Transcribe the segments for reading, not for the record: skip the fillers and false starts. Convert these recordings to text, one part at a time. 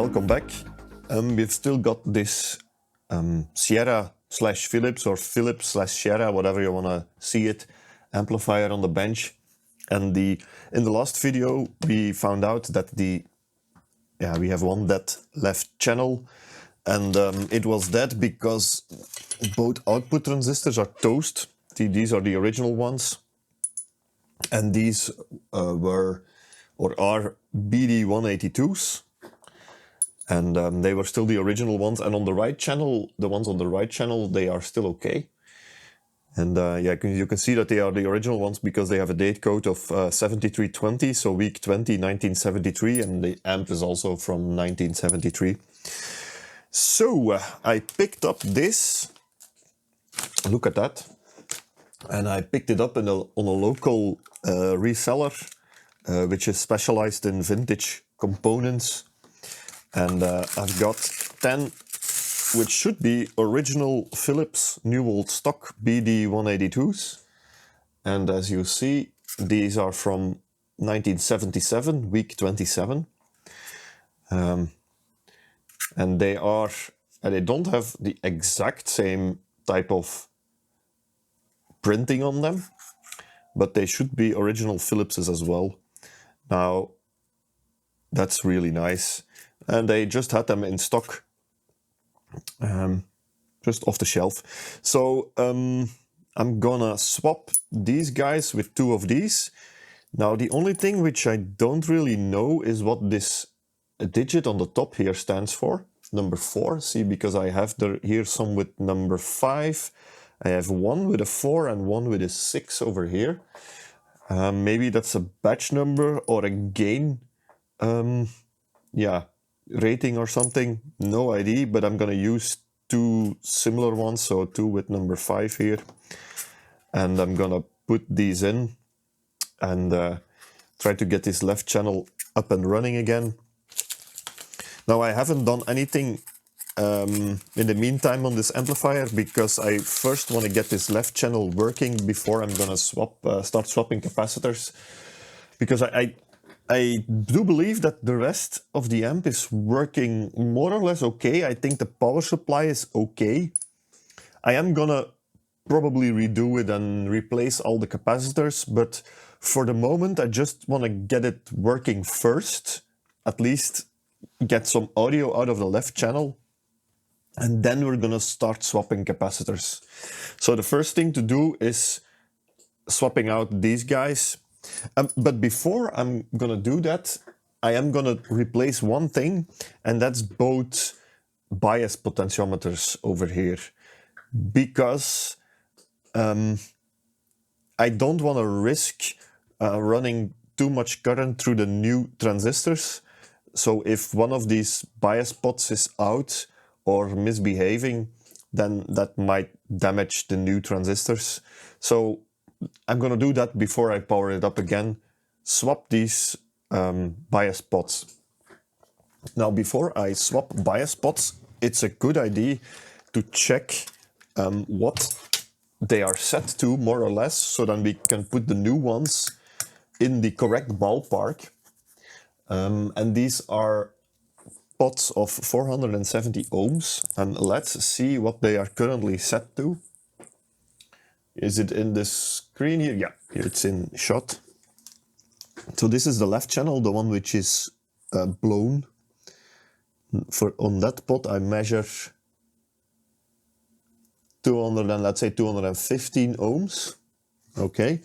welcome back. We've still got this Siera / Philips or Philips / Siera, whatever you want to see it, amplifier on the bench. And in the last video we found out that we have one dead left channel, and it was dead because both output transistors are toast. These are the original ones, and these are BD182s, and they were still the original ones. And on the right channel, the ones on the right channel, they are still okay. And you can see that they are the original ones because they have a date code of 7320, so week 20, 1973, and the amp is also from 1973. So I picked up this, look at that, and I picked it up on a local reseller, which is specialized in vintage components. And I've got 10, which should be original Philips New Old Stock BD182s. And as you see, these are from 1977, week 27. And they don't have the exact same type of printing on them, but they should be original Philips's as well. Now, that's really nice. And they just had them in stock, just off the shelf. So I'm gonna swap these guys with 2 of these. Now, the only thing which I don't really know is what this digit on the top here stands for. Number 4, see, because I have here some with number 5. I have one with a 4 and one with a 6 over here. Maybe that's a batch number or a gain rating or something, no idea, but I'm gonna use 2 similar ones, so 2 with number 5 here, and I'm gonna put these in and try to get this left channel up and running again. Now, I haven't done anything in the meantime on this amplifier because I first want to get this left channel working before I'm gonna start swapping capacitors, because I do believe that the rest of the amp is working more or less okay. I think the power supply is okay. I am gonna probably redo it and replace all the capacitors, but for the moment I just want to get it working first, at least get some audio out of the left channel, and then we're gonna start swapping capacitors. So the first thing to do is swapping out these guys. But before I'm gonna do that, I am gonna replace one thing, and that's both bias potentiometers over here, because I don't want to risk running too much current through the new transistors. So if one of these bias pots is out or misbehaving, then that might damage the new transistors. So I'm gonna do that before I power it up again. Swap these bias pots. Now, before I swap bias pots, it's a good idea to check what they are set to, more or less, so then we can put the new ones in the correct ballpark. And these are pots of 470 ohms, and let's see what they are currently set to. Is it in the screen here? Yeah, here it's in shot. So this is the left channel, the one which is blown. On that pot I measure 215 ohms. Okay.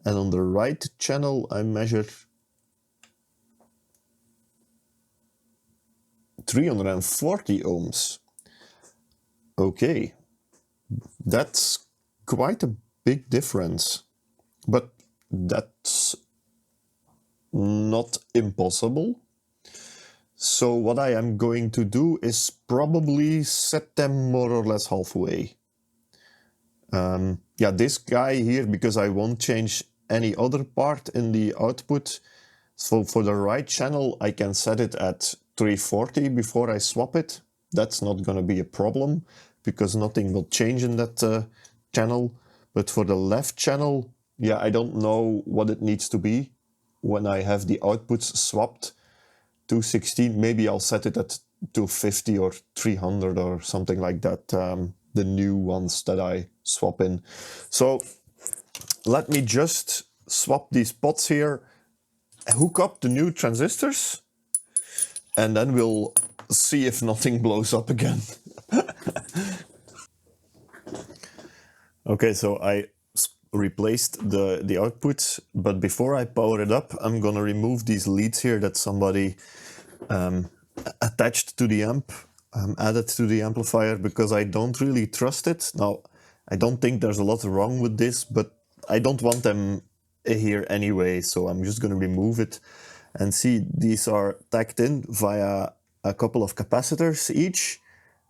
And on the right channel I measure 340 ohms. Okay. That's quite a big difference, but that's not impossible. So what I am going to do is probably set them more or less halfway. This guy here, because I won't change any other part in the output. So for the right channel, I can set it at 340 before I swap it. That's not going to be a problem because nothing will change in that channel. But for the left channel, I don't know what it needs to be when I have the outputs swapped. 216. Maybe I'll set it at 250 or 300 or something like that. The new ones that I swap in. So let me just swap these pots here, hook up the new transistors, and then we'll see if nothing blows up again. Okay, so I replaced the output, but before I power it up, I'm gonna remove these leads here that somebody attached to the amp, added to the amplifier, because I don't really trust it. Now, I don't think there's a lot wrong with this, but I don't want them here anyway, so I'm just gonna remove it. And see, these are tagged in via a couple of capacitors each,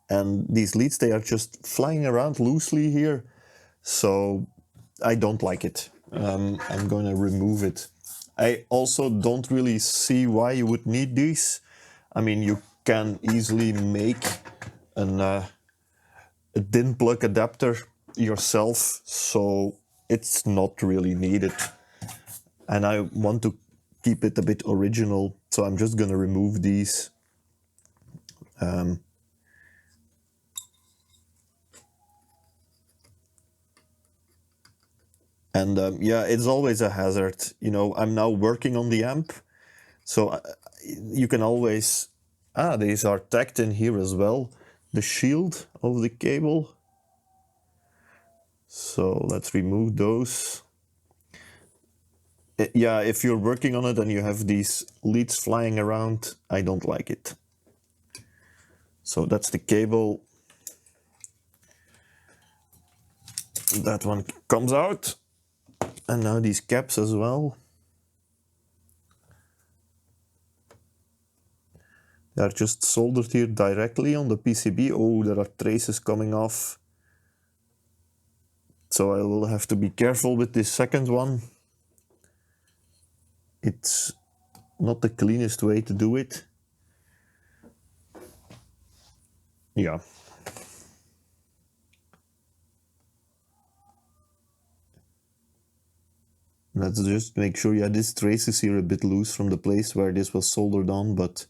and these leads, they are just flying around loosely here. So I don't like it. I'm going to remove it. I also don't really see why you would need these. I mean, you can easily make a DIN plug adapter yourself, so it's not really needed. And I want to keep it a bit original, so I'm just going to remove these. And yeah, it's always a hazard. You know, I'm now working on the amp, so you can always... these are tagged in here as well. The shield of the cable. So let's remove those. Yeah, if you're working on it and you have these leads flying around, I don't like it. So that's the cable. That one comes out. And now these caps as well. They are just soldered here directly on the PCB. Oh, there are traces coming off. So I will have to be careful with this second one. It's not the cleanest way to do it. Yeah. Let's just make sure, yeah, this trace is here a bit loose from the place where this was soldered on, but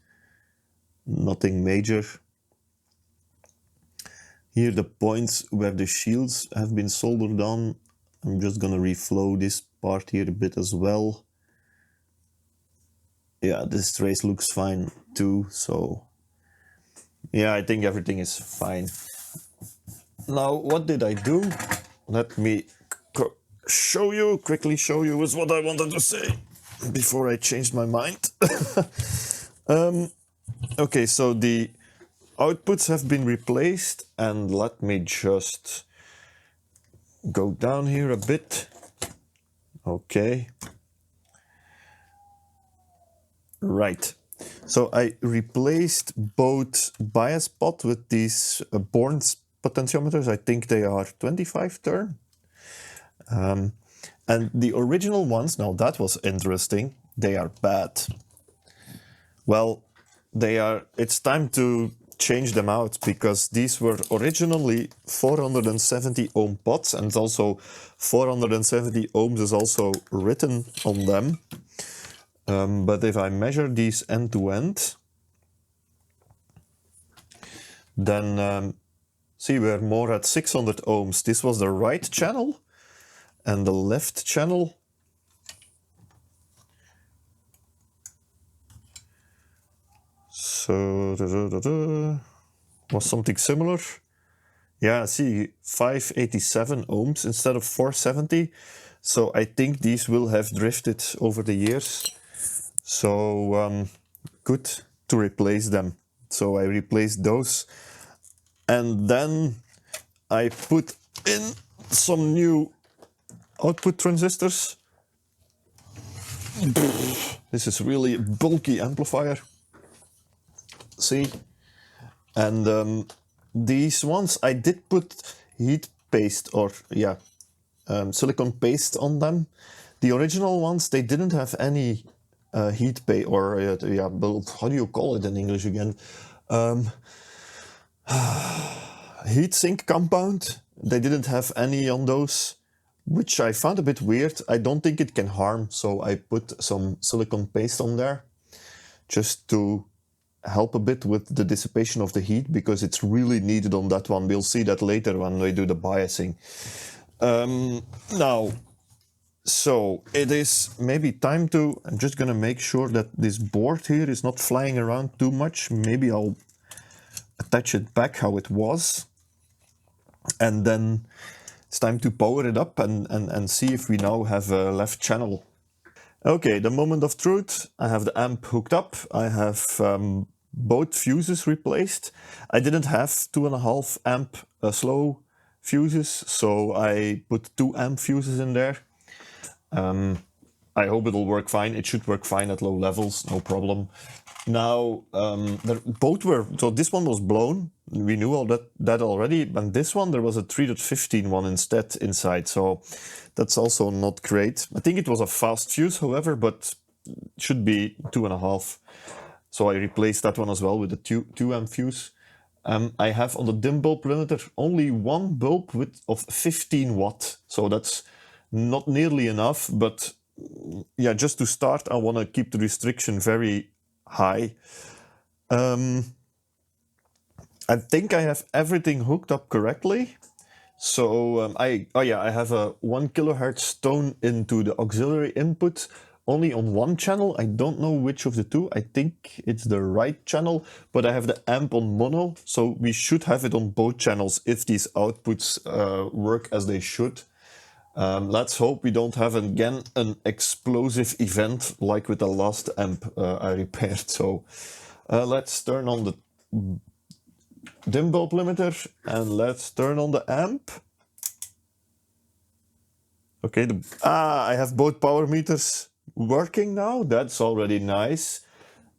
nothing major. Here the points where the shields have been soldered on, I'm just gonna reflow this part here a bit as well. Yeah, this trace looks fine too, so yeah, I think everything is fine. Now, what did I do? Let me quickly show you is what I wanted to say before I changed my mind. Okay, so the outputs have been replaced, and let me just go down here a bit. Okay. Right. So I replaced both bias pot with these Born's potentiometers. I think they are 25 turn. And the original ones, now that was interesting, they are bad. Well, it's time to change them out, because these were originally 470 ohm pots, and also 470 ohms is also written on them. But if I measure these end to end, then see, we're more at 600 ohms. This was the right channel, and the left channel was something similar. Yeah, see, 587 ohms instead of 470. So I think these will have drifted over the years. So good to replace them. So I replaced those. And then I put in some new output transistors. This is really a bulky amplifier. See? And these ones, I did put heat paste, or yeah, silicone paste on them. The original ones, they didn't have any heat paste, or yeah, how do you call it in English again? Heat sink compound. They didn't have any on those, which I found a bit weird. I don't think it can harm, so I put some silicone paste on there. just to help a bit with the dissipation of the heat, because it's really needed on that one. We'll see that later when we do the biasing. Now, so it is maybe time to, I'm just gonna make sure that this board here is not flying around too much. Maybe I'll attach it back how it was. And then it's time to power it up and see if we now have a left channel. Okay, the moment of truth. I have the amp hooked up. I have both fuses replaced. I didn't have 2.5 amp slow fuses, so I put 2 amp fuses in there. I hope it'll work fine. It should work fine at low levels, no problem. Now, both were, so this one was blown. We knew all that already. And this one, there was a 3.15 one instead inside. So that's also not great. I think it was a fast fuse, however, but it should be 2.5. So I replaced that one as well with a 2 amp fuse. I have on the dim bulb limiter only one bulb of 15 watt. So that's not nearly enough, but yeah, just to start, I want to keep the restriction very high. I think I have everything hooked up correctly. So I have a 1 kilohertz tone into the auxiliary input, only on one channel. I don't know which of the two. I think it's the right channel, but I have the amp on mono, so we should have it on both channels if these outputs work as they should. Let's hope we don't have again an explosive event like with the last amp I repaired. So let's turn on the dim bulb limiter and let's turn on the amp. Okay, I have both power meters working now. That's already nice.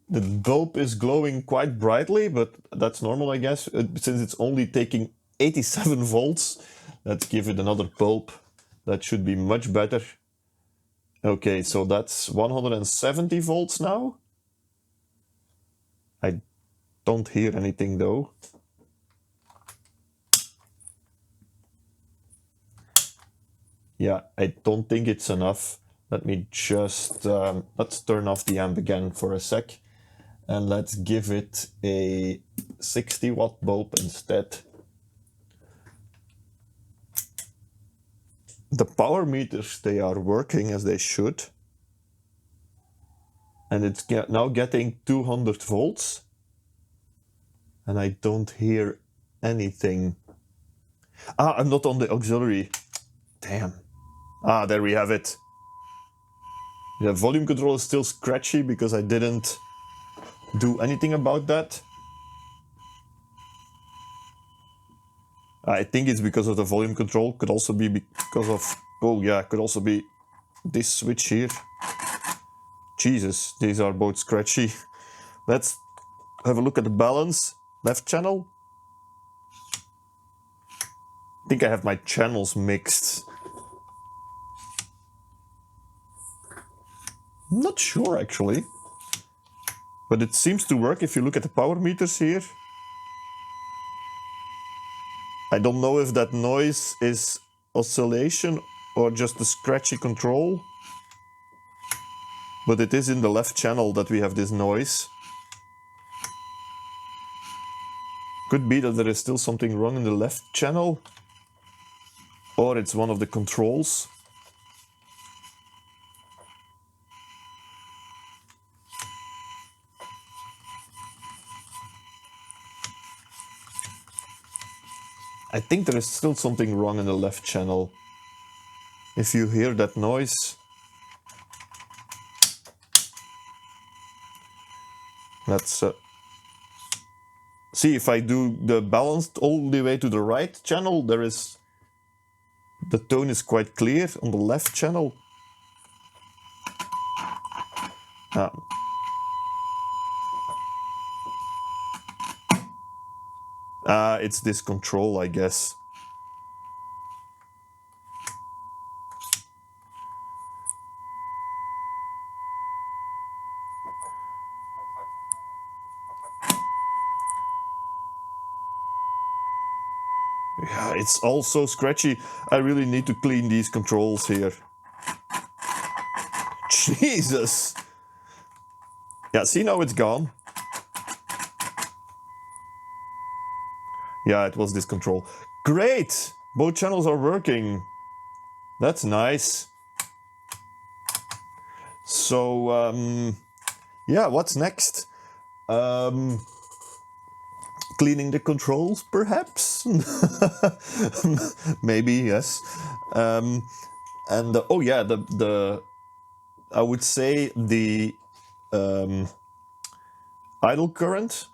The bulb is glowing quite brightly, but that's normal, I guess, since it's only taking 87 volts. Let's give it another bulb. That should be much better. Okay, so that's 170 volts now. I don't hear anything though. Yeah, I don't think it's enough. Let me just, let's turn off the amp again for a sec. And let's give it a 60 watt bulb instead. The power meters, they are working as they should. And it's now getting 200 volts. And I don't hear anything. I'm not on the auxiliary. Damn. There we have it. The volume control is still scratchy because I didn't do anything about that. I think it's because of the volume control. Could also be because of, oh yeah, could also be this switch here. Jesus, these are both scratchy. Let's have a look at the balance. Left channel. I think I have my channels mixed. Not sure actually. But it seems to work if you look at the power meters here. I don't know if that noise is oscillation or just the scratchy control. But it is in the left channel that we have this noise. Could be that there is still something wrong in the left channel. Or it's one of the controls. I think there is still something wrong in the left channel. If you hear that noise. Let's see if I do the balanced all the way to the right channel. The tone is quite clear. On the left channel. It's this control, I guess. Yeah, it's all so scratchy. I really need to clean these controls here. Jesus! Yeah, see, now it's gone. Yeah, it was this control. Great! Both channels are working. That's nice. So, yeah, what's next? Cleaning the controls, perhaps? Maybe, yes. And oh yeah, the I would say the idle current,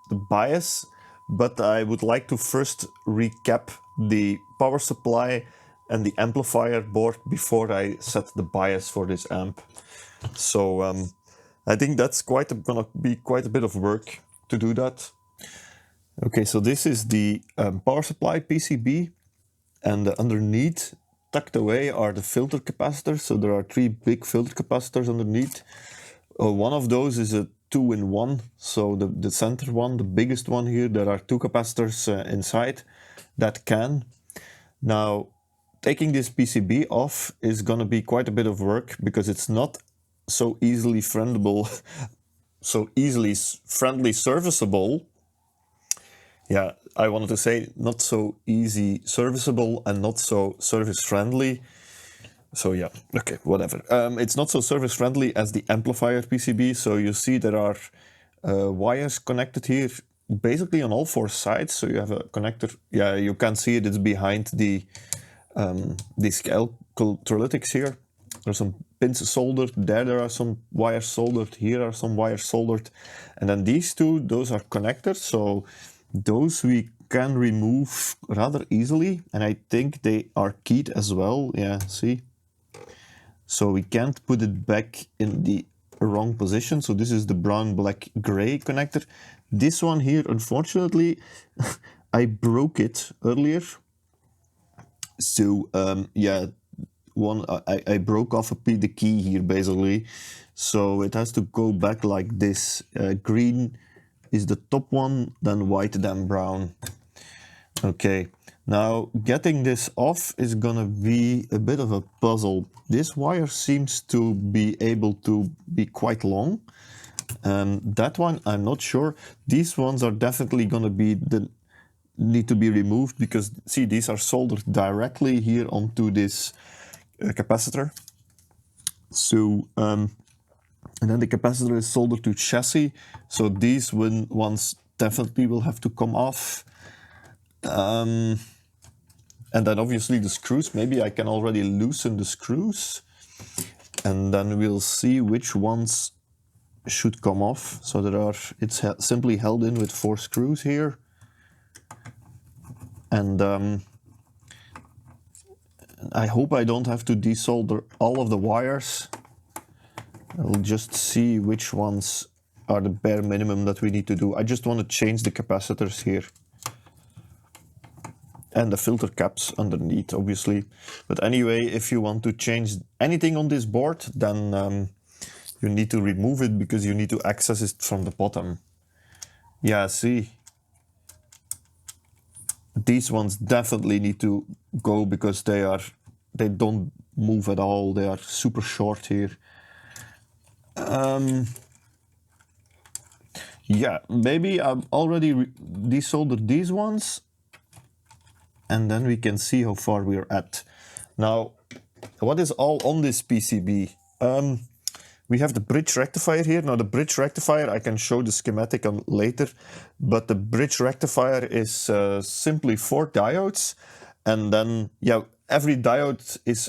the bias, but I would like to first recap the power supply and the amplifier board before I set the bias for this amp. So I think that's gonna be quite a bit of work to do that. Okay, so this is the power supply PCB, and underneath, tucked away, are the filter capacitors. So there are 3 big filter capacitors underneath. One of those is a 2-in-1, so the center one, the biggest one here, there are 2 capacitors inside that can. Now, taking this PCB off is going to be quite a bit of work because it's not so easily friendly serviceable. Yeah, I wanted to say not so easy serviceable and not so service friendly. So yeah, okay, whatever. It's not so service friendly as the amplifier PCB. So you see there are wires connected here, basically on all 4 sides. So you have a connector. Yeah, you can see it. It's behind these electrolytics here. There's some pins soldered. There are some wires soldered. Here are some wires soldered. And then these 2, those are connectors. So those we can remove rather easily. And I think they are keyed as well. Yeah, see? So we can't put it back in the wrong position. So this is the brown, black, gray connector. This one here, unfortunately, I broke it earlier. So yeah, I broke off the key here basically. So it has to go back like this. Green is the top one, then white, then brown. Okay. Now, getting this off is gonna be a bit of a puzzle. This wire seems to be able to be quite long. That one, I'm not sure. These ones are definitely gonna need to be removed because, see, these are soldered directly here onto this capacitor. So, and then the capacitor is soldered to chassis. So these ones definitely will have to come off. And then obviously the screws, maybe I can already loosen the screws and then we'll see which ones should come off. So it's simply held in with 4 screws here. And I hope I don't have to desolder all of the wires. I'll just see which ones are the bare minimum that we need to do. I just want to change the capacitors here. And the filter caps underneath, obviously. But anyway, if you want to change anything on this board, then you need to remove it because you need to access it from the bottom. Yeah, see? These ones definitely need to go because they don't move at all. They are super short here. Yeah, maybe I've already desoldered these ones. And then we can see how far we're at. Now, what is all on this PCB? We have the bridge rectifier here. Now, the bridge rectifier, I can show the schematic on later, but the bridge rectifier is simply 4 diodes. And then, yeah, every diode is,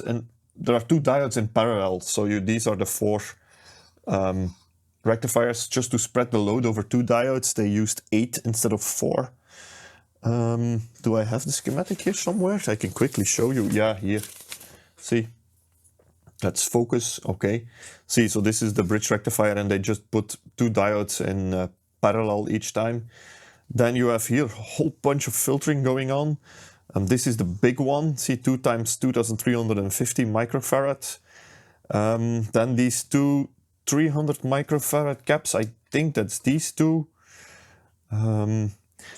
there are 2 diodes in parallel. So these are the 4 rectifiers. Just to spread the load over 2 diodes, they used 8 instead of 4. Do I have the schematic here somewhere? I can quickly show you. Yeah, here. See? Let's focus. Okay. See, so this is the bridge rectifier and they just put 2 diodes in parallel each time. Then you have here a whole bunch of filtering going on. This is the big one. See, 2 times 2350 microfarad. Then these 2 300 microfarad caps. I think that's these 2.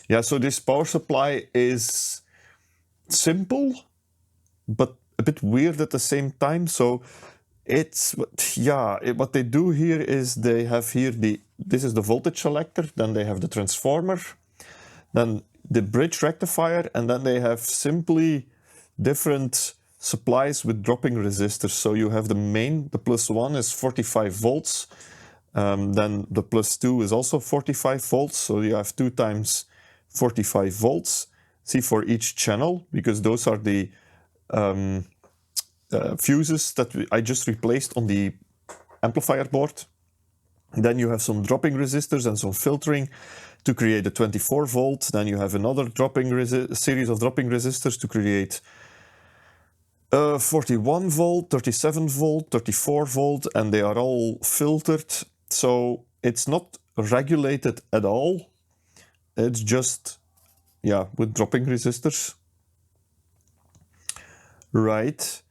Yeah, so this power supply is simple, but a bit weird at the same time. So It's, yeah, what they do here is they have here this is the voltage selector, then they have the transformer, then the bridge rectifier, and then they have simply different supplies with dropping resistors. So you have the main, the +1 is 45 volts, then the +2 is also 45 volts, so you have 2 times 45 volts. See, for each channel, because those are the fuses that I just replaced on the amplifier board. Then you have some dropping resistors and some filtering to create a 24 volt. Then you have another series of dropping resistors to create 41 volt, 37 volt, 34 volt, and they are all filtered. So it's not regulated at all. It's just, yeah, with dropping resistors. Right.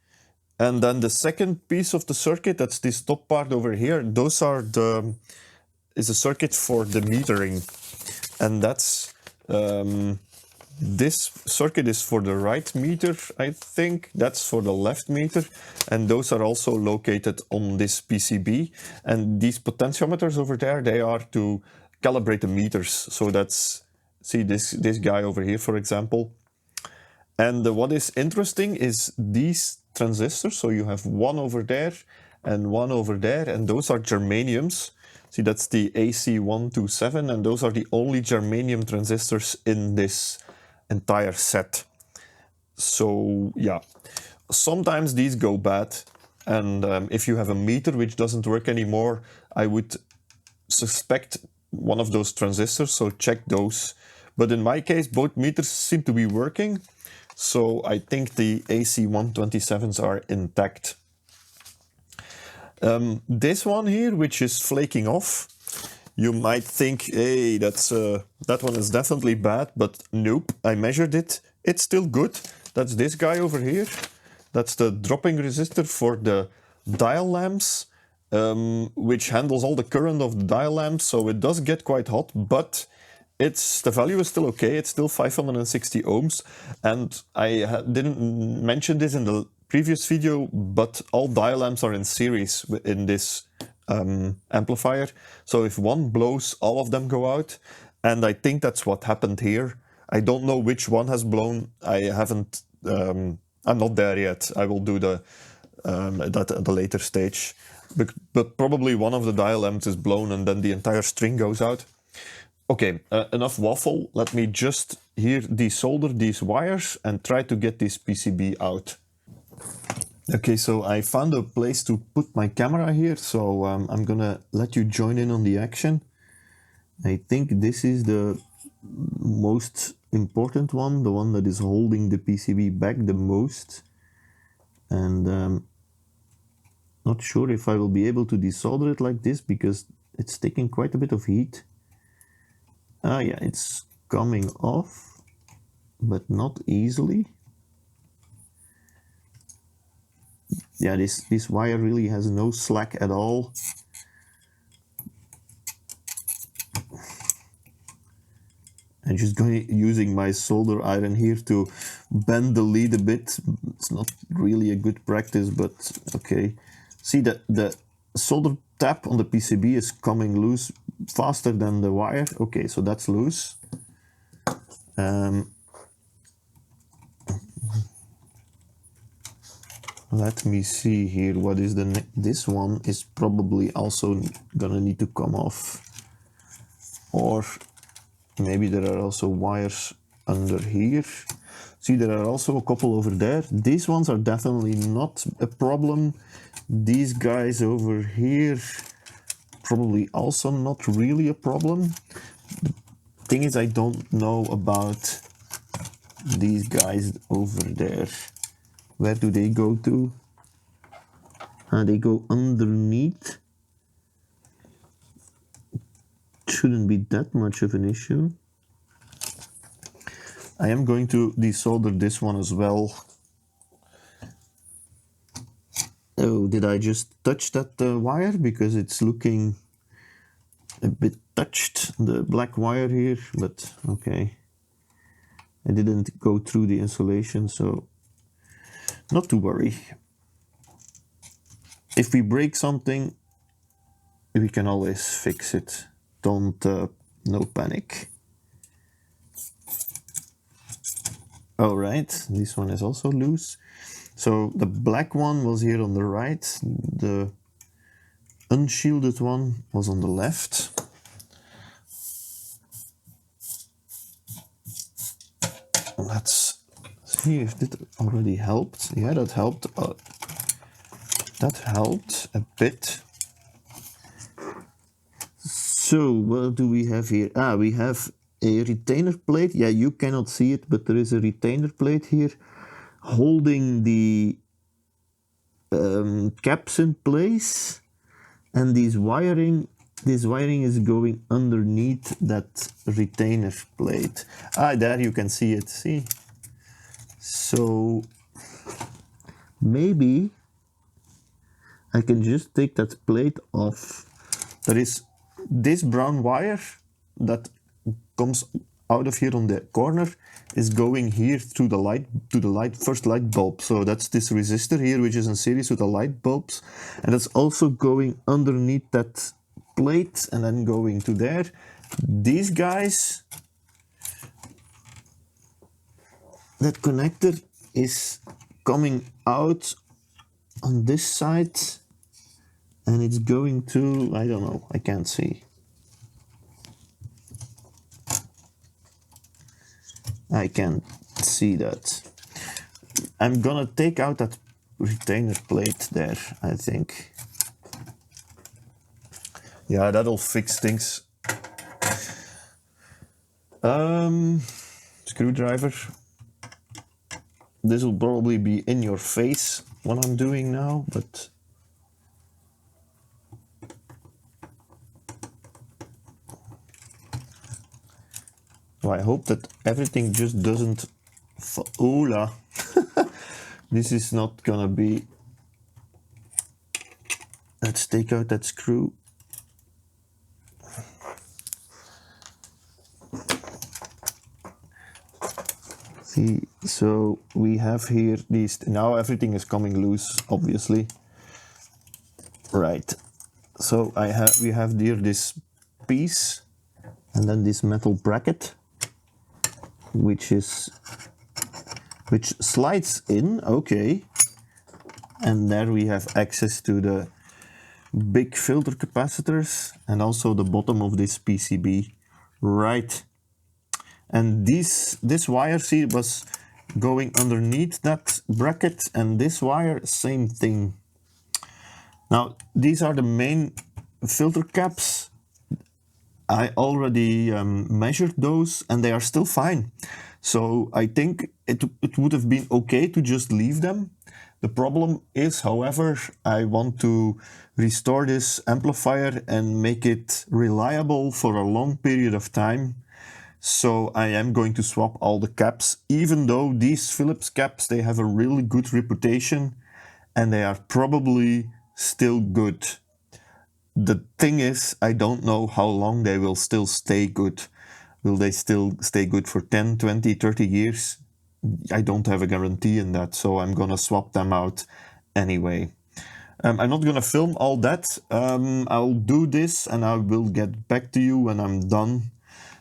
And then the second piece of the circuit, that's this top part over here, those are is a circuit for the metering. And that's, this circuit is for the right meter, I think. That's for the left meter. And those are also located on this PCB. And these potentiometers over there, they are to calibrate the meters. So that's, see this guy over here, for example. And what is interesting is these transistors. So you have one over there and one over there, and those are germaniums. See, that's the AC127, and those are the only germanium transistors in this entire set. So yeah, sometimes these go bad, and if you have a meter which doesn't work anymore, I would suspect one of those transistors, so check those. But in my case, both meters seem to be working, so I think the AC127s are intact. This one here, which is flaking off, you might think, hey, that one is definitely bad, but nope, I measured it, it's still good. That's this guy over here. That's the dropping resistor for the dial lamps, which handles all the current of the dial lamps, so it does get quite hot, but the value is still okay. It's still 560 ohms, and I didn't mention this in the previous video, but all dial lamps are in series in this amplifier. So if one blows, all of them go out, and I think that's what happened here. I don't know which one has blown. I haven't. I'm not there yet. I will do that at a later stage, but probably one of the dial lamps is blown, and then the entire string goes out. Okay, enough waffle. Let me just here desolder these wires and try to get this PCB out. Okay, so I found a place to put my camera here, so I'm gonna let you join in on the action. I think this is the most important one, the one that is holding the PCB back the most. And not sure if I will be able to desolder it like this, because it's taking quite a bit of heat. Yeah, it's coming off, but not easily. Yeah, this wire really has no slack at all. I'm just using my solder iron here to bend the lead a bit. It's not really a good practice, but okay. See that the solder tab on the PCB is coming loose faster than the wire. Okay, so that's loose. Let me see here. What is this one is probably also gonna need to come off, or maybe there are also wires under here. See, there are also a couple over there. These ones are definitely not a problem. These guys over here, probably also not really a problem. The thing is, I don't know about these guys over there. Where do they go to? They go underneath. Shouldn't be that much of an issue. I am going to desolder this one as well. Oh, did I just touch that wire? Because it's looking a bit touched, the black wire here, but okay. I didn't go through the insulation, so not to worry. if we break something, we can always fix it. Don't, no panic. All right, this one is also loose. So the black one was here on the right, the unshielded one was on the left. Let's see if that already helped. Yeah, that helped. That helped a bit. So what do we have here? We have a retainer plate. Yeah, you cannot see it, but there is a retainer plate here holding the caps in place, and this wiring is going underneath that retainer plate. There you can see it. See? So maybe I can just take that plate off. There is this brown wire that comes out of here on the corner is going here through the light to the first light bulb. So that's this resistor here, which is in series with the light bulbs, and it's also going underneath that plate and then going to there. These guys, that connector is coming out on this side, and it's going to, I don't know, I can't see. I can't see that. I'm gonna take out that retainer plate there, I think. Yeah, that'll fix things. Screwdriver. This will probably be in your face what I'm doing now, but so I hope that everything just doesn't Ola. This is not gonna be. Let's take out that screw. See, so we have here these. Now everything is coming loose, obviously. Right. So we have here this piece, and then this metal bracket, which slides in, okay. And there we have access to the big filter capacitors and also the bottom of this PCB. Right. And this wire, see, was going underneath that bracket, and this wire, same thing. Now, these are the main filter caps. I already measured those, and they are still fine. So I think it would have been okay to just leave them. The problem is, however, I want to restore this amplifier and make it reliable for a long period of time. So I am going to swap all the caps, even though these Philips caps, they have a really good reputation and they are probably still good. The thing is, I don't know how long they will still stay good. Will they still stay good for 10, 20, 30 years? I don't have a guarantee in that, so I'm gonna swap them out anyway. I'm not gonna film all that. I'll do this and I will get back to you when I'm done.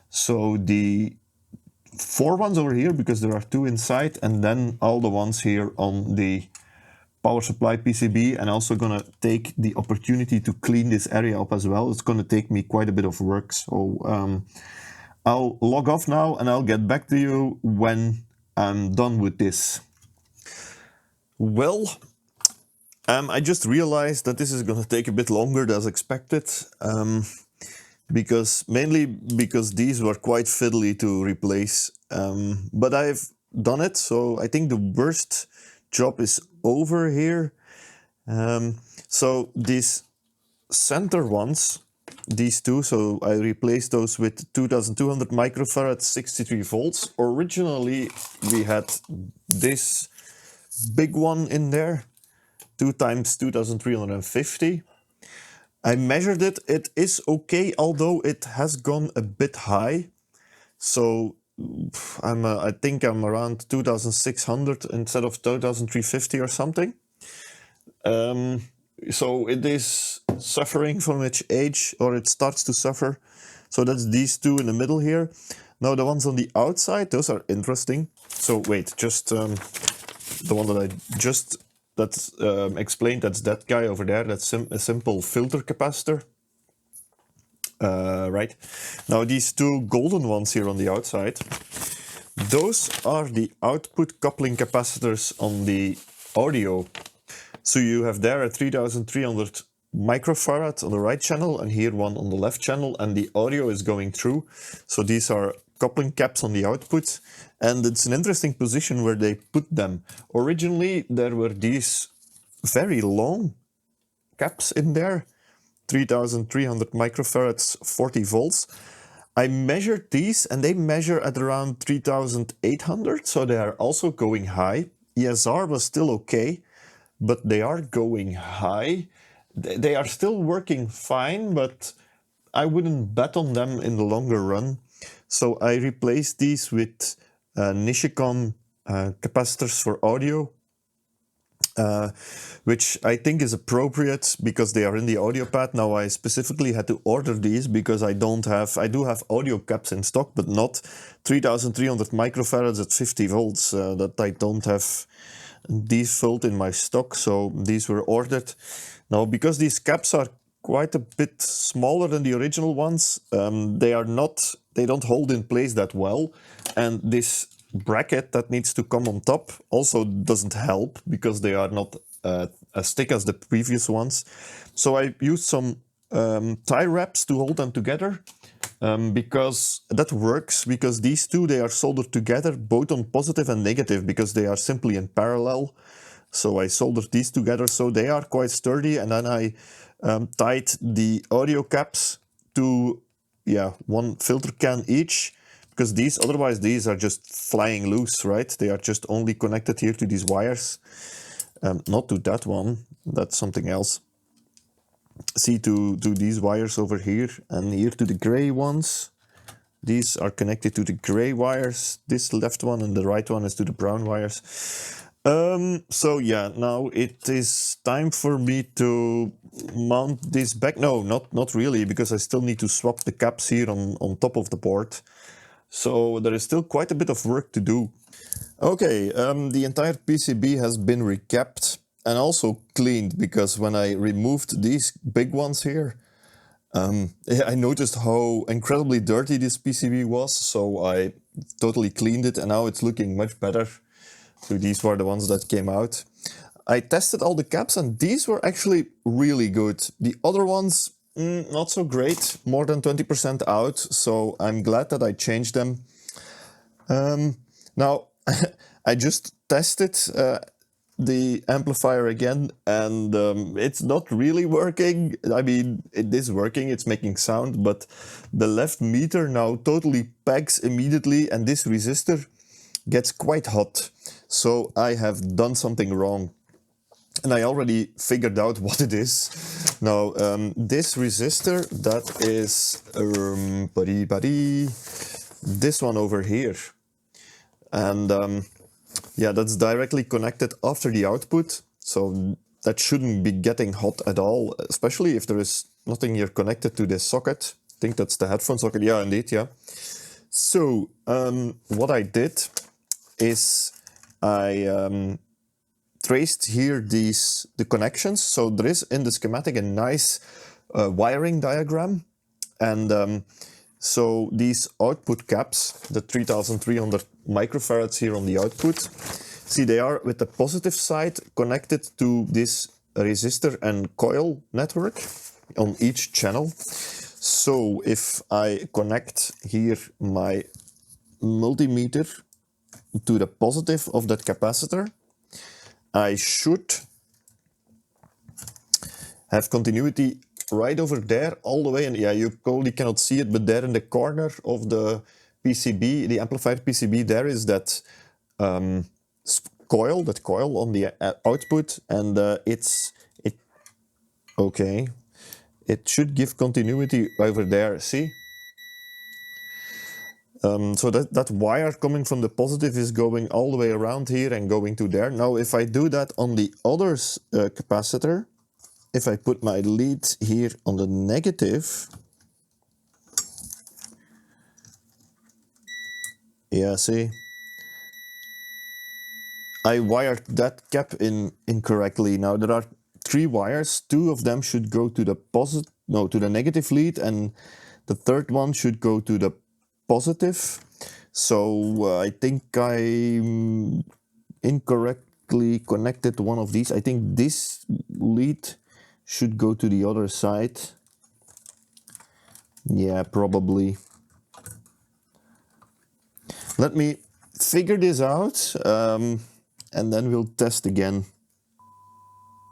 So the 4 ones over here, because there are 2 inside, and then all the ones here on the power supply PCB, and also gonna take the opportunity to clean this area up as well. It's gonna take me quite a bit of work, so I'll log off now and I'll get back to you when I'm done with this. Well, I just realized that this is gonna take a bit longer than expected. Mainly because these were quite fiddly to replace, but I've done it, so I think the worst job is over here. So these center ones, these 2, so I replaced those with 2200 microfarad 63 volts. Originally we had this big one in there, 2 times 2350. I measured it, it is okay, although it has gone a bit high. So I think I'm around 2600 instead of 2350 or something. So it is suffering from its age, or it starts to suffer. So that's these two in the middle here. Now the ones on the outside, those are interesting. So wait, just the one that I just explained, that's that guy over there. That's a simple filter capacitor. Right. Now these two golden ones here on the outside, those are the output coupling capacitors on the audio. So you have there a 3300 microfarad on the right channel and here one on the left channel, and the audio is going through. So these are coupling caps on the output, and it's an interesting position where they put them. Originally there were these very long caps in there, 3300 microfarads, 40 volts. I measured these and they measure at around 3800, so they are also going high. ESR was still okay, but they are going high. They are still working fine, but I wouldn't bet on them in the longer run. So I replaced these with Nishikon capacitors for audio, which I think is appropriate because they are in the audio pad. Now I specifically had to order these because I do have audio caps in stock, but not 3300 microfarads at 50 volts that I don't have default in my stock, so these were ordered. Now because these caps are quite a bit smaller than the original ones, they don't hold in place that well, and this bracket that needs to come on top also doesn't help because they are not as thick as the previous ones. So I used some tie wraps to hold them together, because that works, because these two, they are soldered together both on positive and negative because they are simply in parallel. So I soldered these together, so they are quite sturdy, and then I tied the audio caps to one filter can each, because otherwise these are just flying loose, right? They are just only connected here to these wires, not to that one, that's something else. See, to these wires over here, and here to the gray ones. These are connected to the gray wires. This left one and the right one is to the brown wires. So yeah, now it is time for me to mount this back. No, not really, because I still need to swap the caps here on top of the board. So there is still quite a bit of work to do. Okay, the entire PCB has been recapped and also cleaned, because when I removed these big ones here, I noticed how incredibly dirty this PCB was, so I totally cleaned it and now it's looking much better. So these were the ones that came out. I tested all the caps and these were actually really good. The other ones, not so great, more than 20% out, so I'm glad that I changed them. Now, I just tested the amplifier again, and it's not really working. I mean, it is working, it's making sound, but the left meter now totally pegs immediately, and this resistor gets quite hot. So I have done something wrong. And I already figured out what it is. Now, this resistor, that is this one over here. And yeah, that's directly connected after the output. So that shouldn't be getting hot at all, especially if there is nothing here connected to this socket. I think that's the headphone socket. Yeah, indeed, yeah. So what I did is I traced here the connections. So there is in the schematic a nice wiring diagram, and so these output caps, the 3300 microfarads here on the output, see, they are with the positive side connected to this resistor and coil network on each channel. So if I connect here my multimeter to the positive of that capacitor, I should have continuity right over there all the way, and yeah, you probably cannot see it, but there in the corner of the PCB, the amplifier PCB, there is that coil on the output, and okay, it should give continuity over there, see? So that wire coming from the positive is going all the way around here and going to there. Now, if I do that on the other capacitor, if I put my lead here on the negative, yeah, see, I wired that cap in incorrectly. Now there are 3 wires, 2 of them should go to the to the negative lead, and the third one should go to the positive. So I think I incorrectly connected one of these. I think this lead should go to the other side. Yeah, probably. Let me figure this out, and then we'll test again.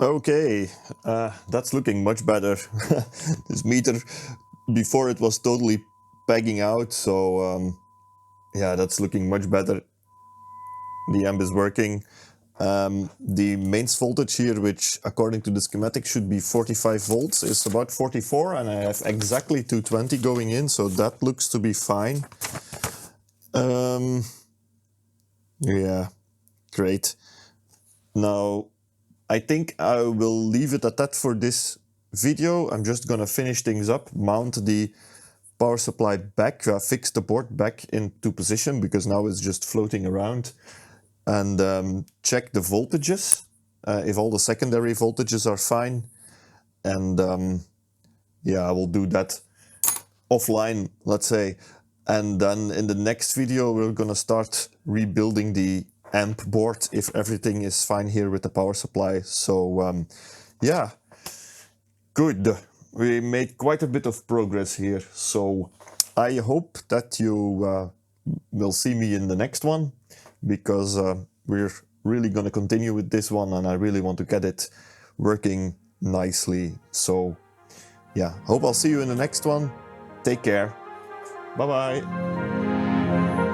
Okay, that's looking much better. This meter, before it was totally pegging out, so yeah, that's looking much better. The amp is working. The mains voltage here, which according to the schematic should be 45 volts, is about 44, and I have exactly 220 going in, so that looks to be fine. Yeah, great. Now, I think I will leave it at that for this video. I'm just gonna finish things up, mount the power supply back, fix the board back into position because now it's just floating around, and check the voltages, if all the secondary voltages are fine. And yeah, I will do that offline, let's say. And then in the next video, we're gonna start rebuilding the amp board if everything is fine here with the power supply. So yeah, good. We made quite a bit of progress here. So I hope that you will see me in the next one, because we're really gonna continue with this one and I really want to get it working nicely. So yeah, hope I'll see you in the next one. Take care. Bye bye.